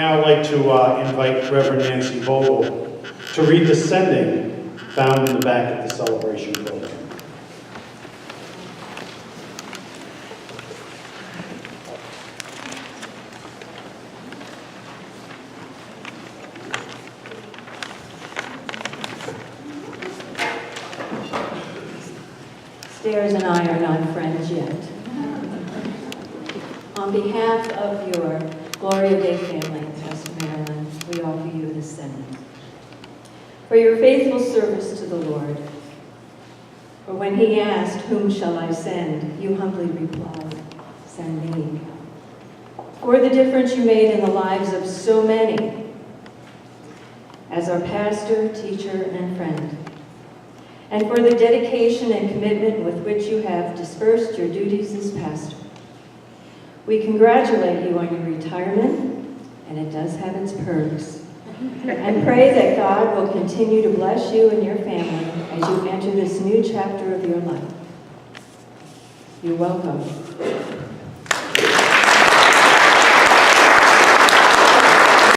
now like to invite Reverend Nancy Vogel to read the sending found in the back of the celebration program. Stairs and I are not friends yet. On behalf of your Gloria Day family, Pastor Marilyn, we offer you this sentiment. For your faithful service to the Lord, for when he asked, "Whom shall I send?" you humbly replied, "Send me." For the difference you made in the lives of so many, as our pastor, teacher, and friend, and for the dedication and commitment with which you have dispersed your duties as pastor. We congratulate you on your retirement, and it does have its perks, and pray that God will continue to bless you and your family as you enter this new chapter of your life. You're welcome.